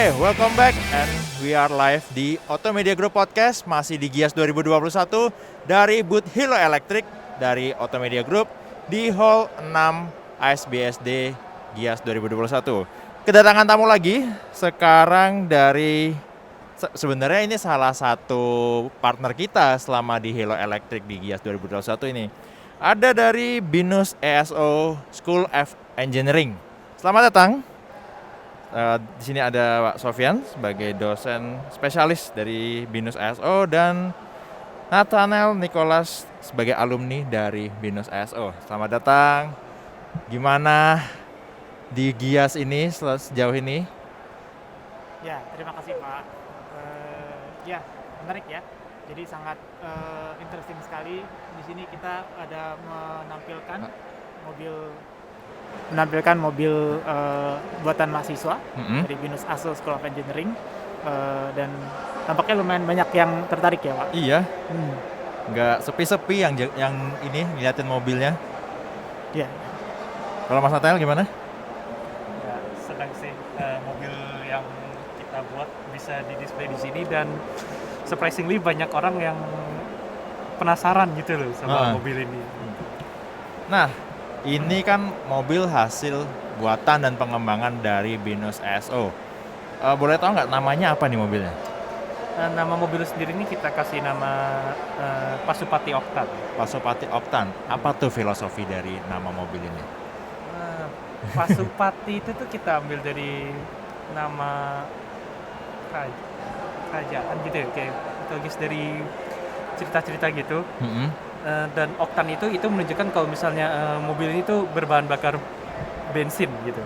Oke, welcome back and we are live di Automedia Group Podcast, masih di Gias 2021 dari booth Hilo Electric dari Automedia Group di Hall 6 ASBSD Gias 2021. Kedatangan tamu lagi sekarang dari sebenarnya ini salah satu partner kita selama di Hilo Electric di Gias 2021 ini. Ada dari BINUS ESO School of Engineering. Selamat datang. Di sini ada Pak Sofyan sebagai dosen spesialis dari BINUS ESO dan Nathanael Nicholas sebagai alumni dari BINUS ESO. Selamat datang. Gimana di Gias ini sejauh ini? Ya, terima kasih Pak. Ya, menarik ya. Jadi sangat interesting sekali. Di sini kita ada menampilkan mobil buatan mahasiswa dari BINUS ESO School of Engineering, dan tampaknya lumayan banyak yang tertarik ya Pak. Iya, nggak sepi-sepi yang ini ngeliatin mobilnya. Iya. Kalau Mas Nathanael gimana? Ya, senang sih mobil yang kita buat bisa di-display di sini dan surprisingly banyak orang yang penasaran gitu loh sama mobil ini. Nah, ini kan mobil hasil buatan dan pengembangan dari BINUS ESO. Boleh tahu nggak namanya apa nih mobilnya? nama mobil sendiri ini kita kasih nama Pasupati Octan. Pasupati Octan. Apa tuh filosofi dari nama mobil ini? Pasupati itu tuh kita ambil dari nama kerajaan gitu ya, kayak mitologis dari cerita-cerita gitu. Dan oktan itu menunjukkan kalau misalnya mobil ini tuh berbahan bakar bensin gitu.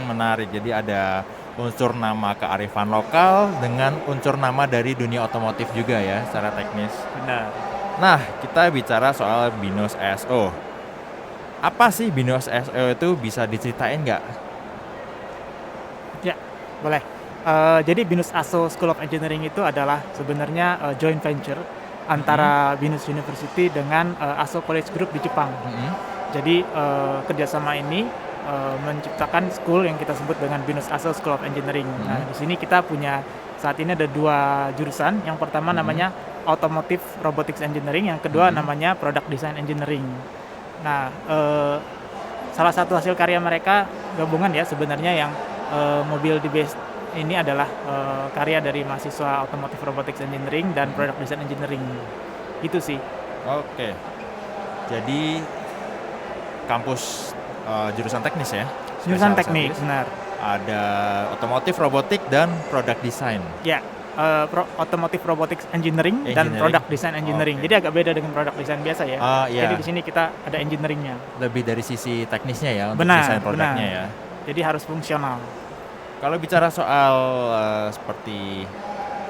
Menarik. Jadi ada unsur nama kearifan lokal dengan unsur nama dari dunia otomotif juga ya secara teknis. Benar. Nah, kita bicara soal BINUS ESO. Apa sih BINUS ESO itu, bisa diceritain nggak? Ya, boleh. Jadi BINUS ESO School of Engineering itu adalah sebenarnya joint venture antara BINUS University dengan ESO College Group di Jepang. Jadi kerjasama ini menciptakan school yang kita sebut dengan BINUS ESO School of Engineering. Nah, di sini kita punya saat ini ada 2 jurusan. Yang pertama namanya Automotive Robotics Engineering, yang kedua namanya Product Design Engineering. Nah, salah satu hasil karya mereka gabungan ya sebenarnya yang mobil di base ini adalah karya dari mahasiswa Automotive Robotics Engineering dan Product Design Engineering. Itu sih. Oke. Jadi kampus jurusan teknis ya? Jurusan teknik, benar. Ada Automotive Robotics dan Product Design. Ya, Automotive Robotics Engineering dan Product Design Engineering. Jadi agak beda dengan Product Design biasa ya. Iya. Jadi di sini kita ada engineeringnya. Lebih dari sisi teknisnya ya untuk Benar, desain produknya ya. Jadi harus fungsional. Kalau bicara soal seperti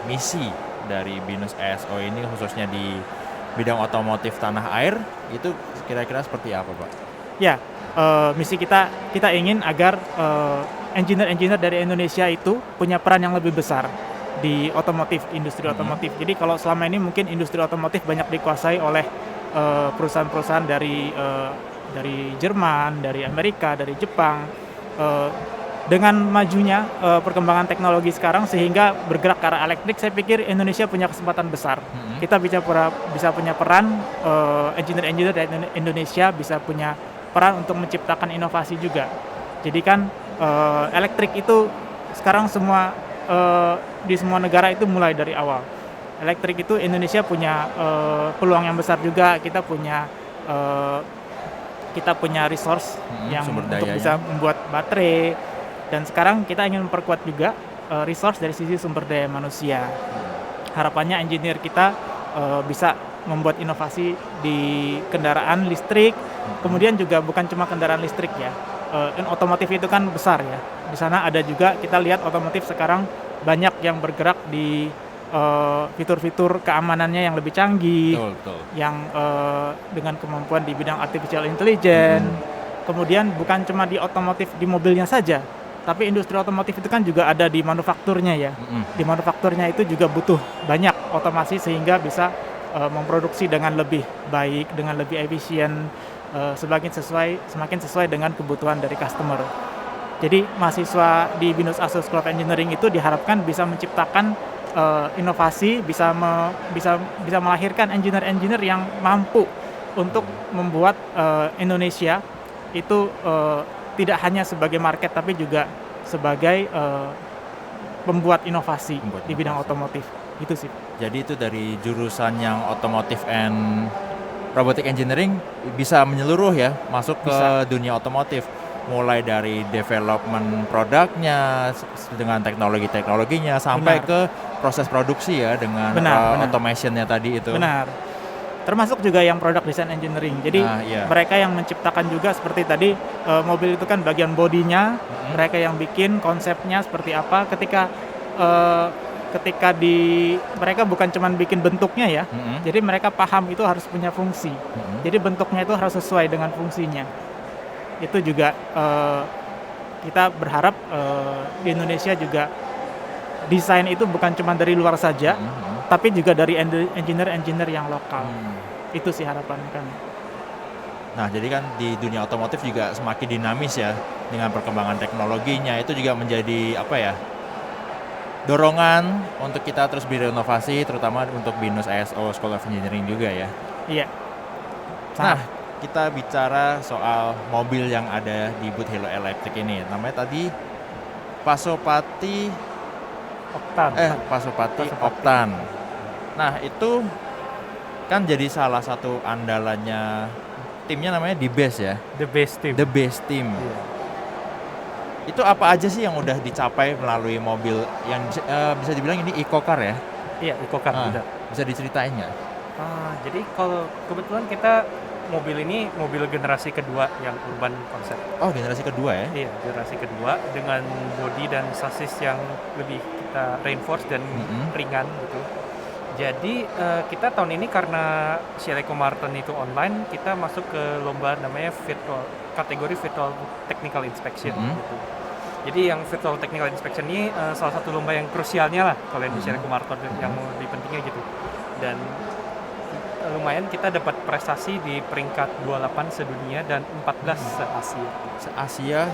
misi dari BINUS ESO ini khususnya di bidang otomotif tanah air, itu kira-kira seperti apa Pak? Ya, misi kita ingin agar engineer-engineer dari Indonesia itu punya peran yang lebih besar di otomotif, industri otomotif. Jadi kalau selama ini mungkin industri otomotif banyak dikuasai oleh perusahaan-perusahaan dari Jerman, dari Amerika, dari Jepang. Dengan majunya perkembangan teknologi sekarang sehingga bergerak ke arah elektrik, saya pikir Indonesia punya kesempatan besar. Kita bisa punya peran, engineer-engineer dari Indonesia bisa punya peran untuk menciptakan inovasi juga. Jadi kan elektrik itu sekarang di semua negara itu mulai dari awal. Elektrik itu Indonesia punya peluang yang besar juga. Kita punya resource yang untuk bisa membuat baterai. Dan sekarang kita ingin memperkuat juga resource dari sisi sumber daya manusia. Harapannya engineer kita bisa membuat inovasi di kendaraan listrik. Kemudian juga bukan cuma kendaraan listrik ya. Otomotif itu kan besar ya. Di sana ada juga, kita lihat otomotif sekarang banyak yang bergerak di fitur-fitur keamanannya yang lebih canggih, yang dengan kemampuan di bidang artificial intelligence. Kemudian bukan cuma di otomotif di mobilnya saja, tapi industri otomotif itu kan juga ada di manufakturnya ya. Di manufakturnya itu juga butuh banyak otomasi sehingga bisa memproduksi dengan lebih baik, dengan lebih efisien, semakin sesuai dengan kebutuhan dari customer. Jadi mahasiswa di BINUS ASUS School of Engineering itu diharapkan bisa menciptakan inovasi, bisa melahirkan engineer-engineer yang mampu untuk membuat Indonesia itu tidak hanya sebagai market tapi juga sebagai pembuat inovasi di bidang otomotif. Itu sih. Jadi itu dari jurusan yang otomotif and robotic engineering bisa menyeluruh ya, masuk ke dunia otomotif. Mulai dari development produknya dengan teknologinya sampai ke proses produksi ya dengan automationnya tadi itu. Benar. Termasuk juga yang product design engineering. Jadi mereka yang menciptakan juga seperti tadi mobil itu kan bagian bodinya, mereka yang bikin konsepnya seperti apa. Ketika mereka bukan cuma bikin bentuknya ya, jadi mereka paham itu harus punya fungsi. Jadi bentuknya itu harus sesuai dengan fungsinya. Itu juga kita berharap di Indonesia juga desain itu bukan cuma dari luar saja, tapi juga dari engineer yang lokal. Itu sih harapan kami. Nah, jadi kan di dunia otomotif juga semakin dinamis ya dengan perkembangan teknologinya. Itu juga menjadi dorongan untuk kita terus berinovasi, terutama untuk BINUS ASO School of Engineering juga ya. Iya. Nah, kita bicara soal mobil yang ada di booth Hilo Electric ini. Namanya tadi Pasopati Octan. Nah, itu kan jadi salah satu andalannya timnya, namanya The Best ya. The Best Team. Yeah. Itu apa aja sih yang udah dicapai melalui mobil yang bisa dibilang ini eco-car ya? Iya, eco-car. Bisa diceritain nggak? Jadi kalau kebetulan kita mobil ini mobil generasi kedua yang urban konsep. Oh, generasi kedua ya? Iya, generasi kedua dengan bodi dan sasis yang lebih kita reinforce dan ringan gitu. Jadi kita tahun ini karena Shell Eco Marathon itu online, kita masuk ke lomba namanya kategori Virtual Technical Inspection gitu. Jadi yang Virtual Technical Inspection ini salah satu lomba yang krusialnya lah kalau di Shell Eco Marathon yang lebih pentingnya gitu. Dan lumayan kita dapat prestasi di peringkat 28 sedunia dan 14 se-Asia. Se-Asia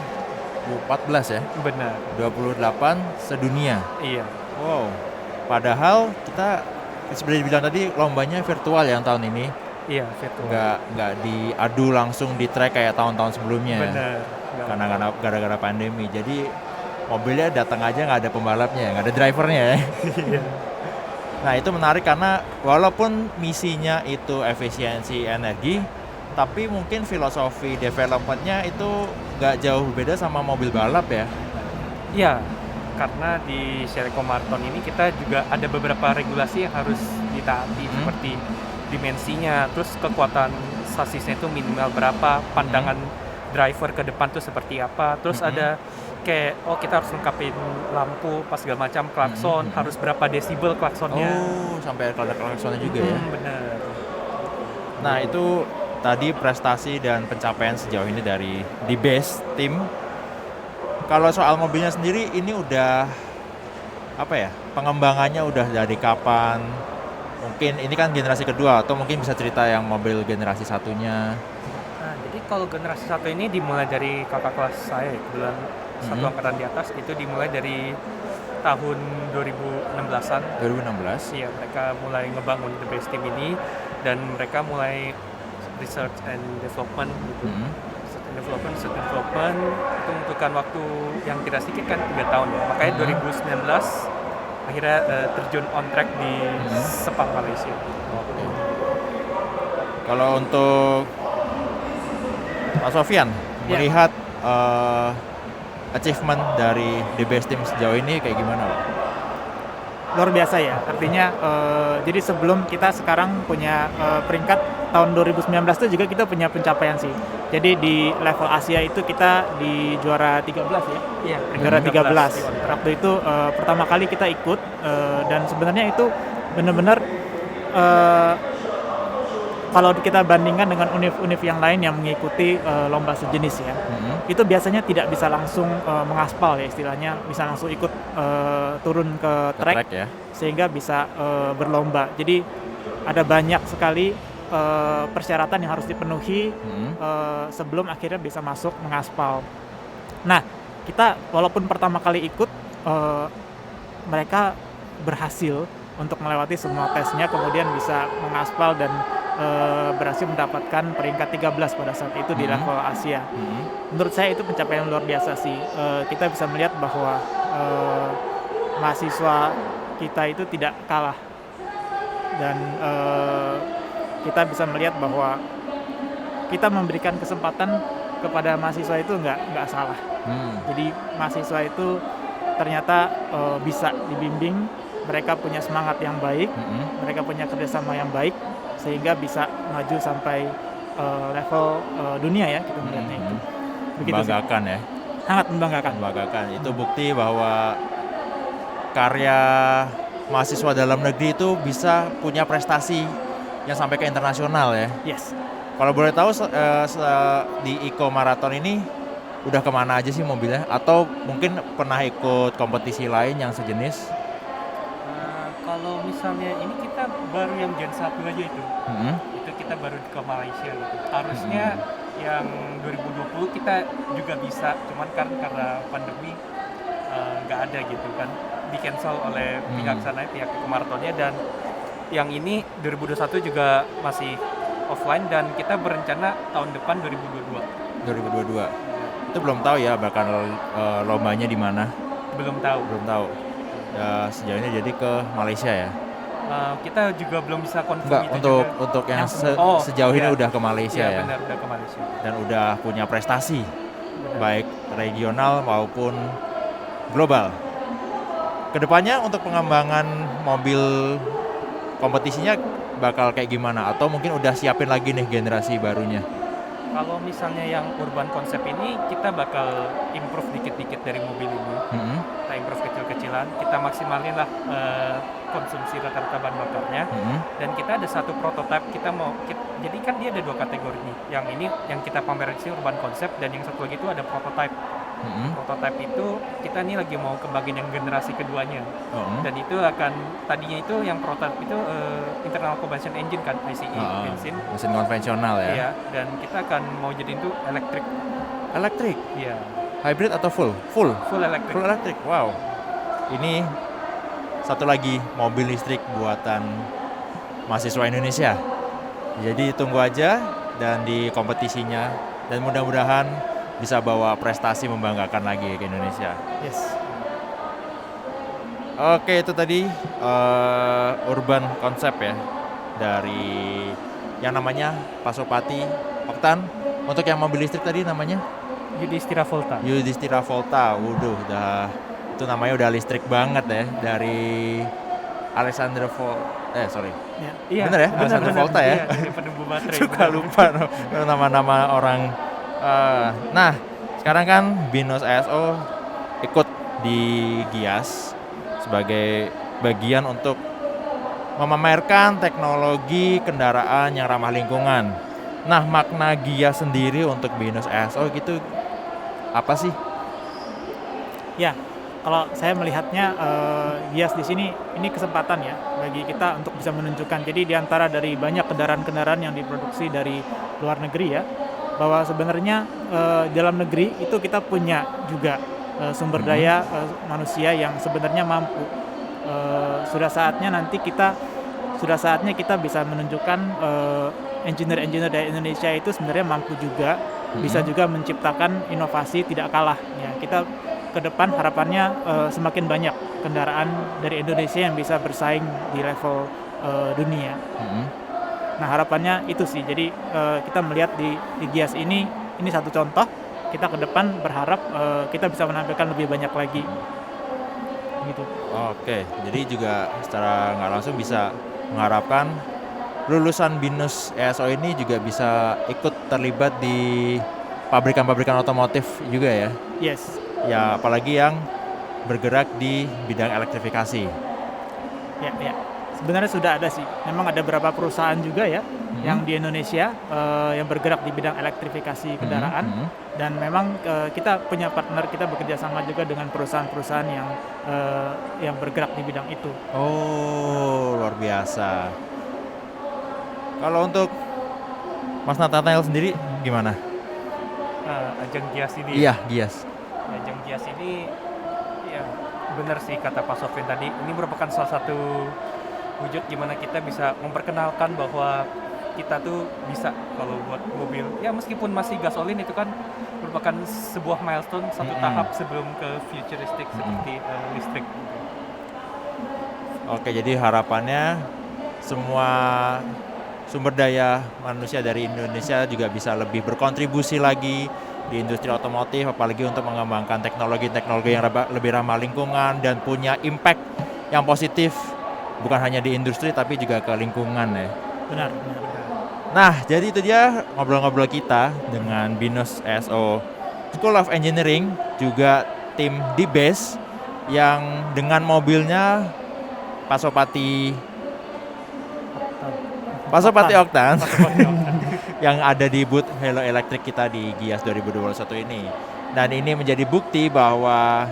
14 ya? Benar. 28 sedunia. Iya. Wow. Padahal kita seperti dibilang tadi lombanya virtual yang tahun ini. Iya, virtual. Nggak diadu langsung di track kayak tahun-tahun sebelumnya. Benar. Karena gara-gara pandemi. Jadi mobilnya datang aja nggak ada pembalapnya, nggak ada drivernya ya. Iya. Nah, itu menarik karena walaupun misinya itu efisiensi energi, tapi mungkin filosofi developmentnya itu nggak jauh beda sama mobil balap ya? Iya, karena di Shell Eco Marathon ini kita juga ada beberapa regulasi yang harus ditaati seperti dimensinya, terus kekuatan sasisnya itu minimal berapa, pandangan driver ke depan tuh seperti apa, terus ada kayak kita harus lengkapin lampu pas segala macam, klakson harus berapa desibel klaksonnya. Oh, sampai ada klaksonnya juga ya. Benar. Nah, itu tadi prestasi dan pencapaian sejauh ini dari The Best Team. Kalau soal mobilnya sendiri ini udah pengembangannya udah dari kapan? Mungkin ini kan generasi kedua atau mungkin bisa cerita yang mobil generasi satunya. Nah, jadi kalau generasi satu ini dimulai dari kakak kelas saya, kebetulan satu angkatan di atas, itu dimulai dari tahun 2016-an. 2016? Iya, mereka mulai ngebangun The Best Team ini dan mereka mulai research and development gitu. Research and development itu membutuhkan waktu yang tidak sedikit kan 3 tahun ya. Makanya 2019 akhirnya terjun on track di Sepang, Malaysia. Oke. Kalau untuk Pak Sofyan melihat achievement dari The Best Team sejauh ini kayak gimana, Pak? Luar biasa ya, artinya jadi sebelum kita sekarang punya peringkat tahun 2019 itu juga kita punya pencapaian sih. Jadi di level Asia itu kita di juara 13 ya? Iya, juara 13. Waktu itu pertama kali kita ikut dan sebenarnya itu benar-benar kalau kita bandingkan dengan univ-univ yang lain yang mengikuti lomba sejenis ya, itu biasanya tidak bisa langsung mengaspal ya istilahnya, bisa langsung ikut turun ke track ya, sehingga bisa berlomba. Jadi ada banyak sekali persyaratan yang harus dipenuhi sebelum akhirnya bisa masuk mengaspal. Nah, kita walaupun pertama kali ikut, mereka berhasil untuk melewati semua tesnya, kemudian bisa mengaspal dan berhasil mendapatkan peringkat 13 pada saat itu di level Asia. Menurut saya itu pencapaian luar biasa sih. Kita bisa melihat bahwa mahasiswa kita itu tidak kalah, dan kita bisa melihat bahwa kita memberikan kesempatan kepada mahasiswa itu nggak salah. Jadi mahasiswa itu ternyata bisa dibimbing, mereka punya semangat yang baik, mereka punya kerjasama yang baik, sehingga bisa maju sampai level dunia ya, kita melihatnya itu. Begitu Membanggakan sih. ya. Sangat membanggakan. Membanggakan. Itu bukti bahwa karya mahasiswa dalam negeri itu bisa punya prestasi yang sampai ke internasional ya. Yes. Kalau boleh tahu di Eco Marathon ini udah kemana aja sih mobilnya? Atau mungkin pernah ikut kompetisi lain yang sejenis? Kalau misalnya ini kita baru yang Gen 1 aja itu kita baru ke Malaysia gitu. Harusnya yang 2020 kita juga bisa, cuman karena pandemi nggak ada gitu kan, di cancel oleh pihak sana, pihak Marathonnya. Dan yang ini 2021 juga masih offline, dan kita berencana tahun depan 2022. Itu belum tahu ya bakal lombanya di mana. Belum tahu. Ya, sejauh ini jadi ke Malaysia ya. Kita juga belum bisa confirm Enggak, itu untuk yang juga. sejauh ini Iya. udah ke Malaysia ya. Benar, udah ke Malaysia. Dan udah punya prestasi Benar. baik regional maupun global. Kedepannya untuk pengembangan mobil kompetisinya bakal kayak gimana? Atau mungkin udah siapin lagi nih generasi barunya? Kalau misalnya yang urban konsep ini, kita bakal improve dikit-dikit dari mobil ini. Kita improve kecil-kecilan, kita maksimalin lah konsumsi rata-rata bahan bakarnya. Dan kita ada satu prototipe, jadi kan dia ada 2 kategori nih. Yang ini yang kita pamerin sih urban konsep, dan yang satu lagi itu ada prototipe. Prototipe itu kita nih lagi mau kembangin yang generasi keduanya. Dan itu tadinya itu yang prototipe itu internal combustion engine kan, ICE, mesin konvensional ya. Iya, dan kita akan mau jadiin itu Elektrik? Iya, Hybrid atau full? full elektrik. Full elektrik. Wow. Ini satu lagi mobil listrik buatan mahasiswa Indonesia. Jadi tunggu aja dan di kompetisinya, dan mudah-mudahan bisa bawa prestasi membanggakan lagi ke Indonesia. Yes. Oke, itu tadi urban konsep ya dari yang namanya Pasopati Oktan. Untuk yang mobil listrik tadi namanya Yudhistira Volta. Yudhistira Volta. Waduh, itu namanya udah listrik banget ya, dari Alexander sorry. Iya, Bener ya? Alexander Volta ya? Iya, dari penumbuh baterai. Suka lupa nama-nama orang. Nah, sekarang kan Binus ASO ikut di Gias sebagai bagian untuk memamerkan teknologi kendaraan yang ramah lingkungan. Nah, makna Gias sendiri untuk Binus ASO gitu apa sih? Ya, kalau saya melihatnya Gias di sini ini kesempatan ya bagi kita untuk bisa menunjukkan. Jadi di antara dari banyak kendaraan-kendaraan yang diproduksi dari luar negeri ya, bahwa sebenarnya dalam negeri itu kita punya juga sumber daya manusia yang sebenarnya mampu. Sudah saatnya kita bisa menunjukkan engineer-engineer dari Indonesia itu sebenarnya mampu juga, bisa juga menciptakan inovasi tidak kalah. Ya, kita ke depan harapannya semakin banyak kendaraan dari Indonesia yang bisa bersaing di level dunia. Nah, harapannya itu sih. Jadi kita melihat di Gias ini satu contoh. Kita ke depan berharap kita bisa menampilkan lebih banyak lagi. Gitu. Oke, jadi juga secara nggak langsung bisa mengharapkan lulusan Binus ASO ini juga bisa ikut terlibat di pabrikan-pabrikan otomotif juga ya. Yes. Ya, apalagi yang bergerak di bidang elektrifikasi. Ya. Sebenarnya sudah ada sih. Memang ada beberapa perusahaan juga ya yang di Indonesia yang bergerak di bidang elektrifikasi kendaraan. Dan memang kita punya partner, kita bekerja sama juga dengan perusahaan-perusahaan yang bergerak di bidang itu. Oh, luar biasa. Kalau untuk Mas Nathanael sendiri gimana? Ajang Gias ini. Iya, Gias. Ya, jam Gias ini ya benar sih kata Pak Sofyan tadi, ini merupakan salah satu wujud gimana kita bisa memperkenalkan bahwa kita tuh bisa kalau buat mobil ya meskipun masih gasolin itu kan merupakan sebuah milestone satu tahap sebelum ke futuristik seperti listrik. Oke, jadi harapannya semua sumber daya manusia dari Indonesia juga bisa lebih berkontribusi lagi di industri otomotif, apalagi untuk mengembangkan teknologi-teknologi yang lebih ramah lingkungan dan punya impact yang positif bukan hanya di industri tapi juga ke lingkungan ya. Benar. Nah, jadi itu dia ngobrol-ngobrol kita dengan BINUS ESO School of Engineering, juga tim D-Base yang dengan mobilnya Pasopati Octane yang ada di booth Halo Electric kita di Gias 2021 ini. Dan ini menjadi bukti bahwa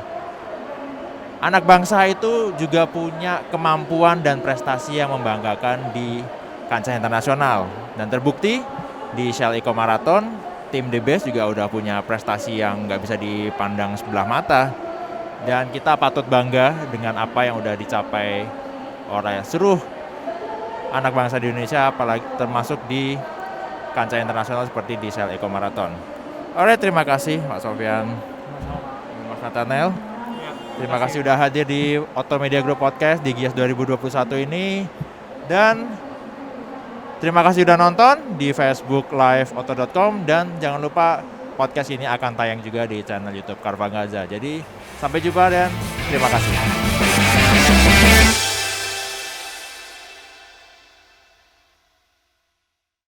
anak bangsa itu juga punya kemampuan dan prestasi yang membanggakan di kancah internasional. Dan terbukti di Shell Eco Marathon, tim DBS juga udah punya prestasi yang nggak bisa dipandang sebelah mata. Dan kita patut bangga dengan apa yang udah dicapai oleh seluruh anak bangsa di Indonesia, apalagi termasuk di kancah internasional seperti di Shell Eco Marathon. Alright, terima kasih Pak Sofyan, Mas Nathanael. Terima kasih sudah hadir di Otomedia Group Podcast di Gias 2021 ini. Dan terima kasih sudah nonton di Facebook Live Auto.com. Dan jangan lupa podcast ini akan tayang juga di channel YouTube Carvagaza. Jadi sampai jumpa dan terima kasih.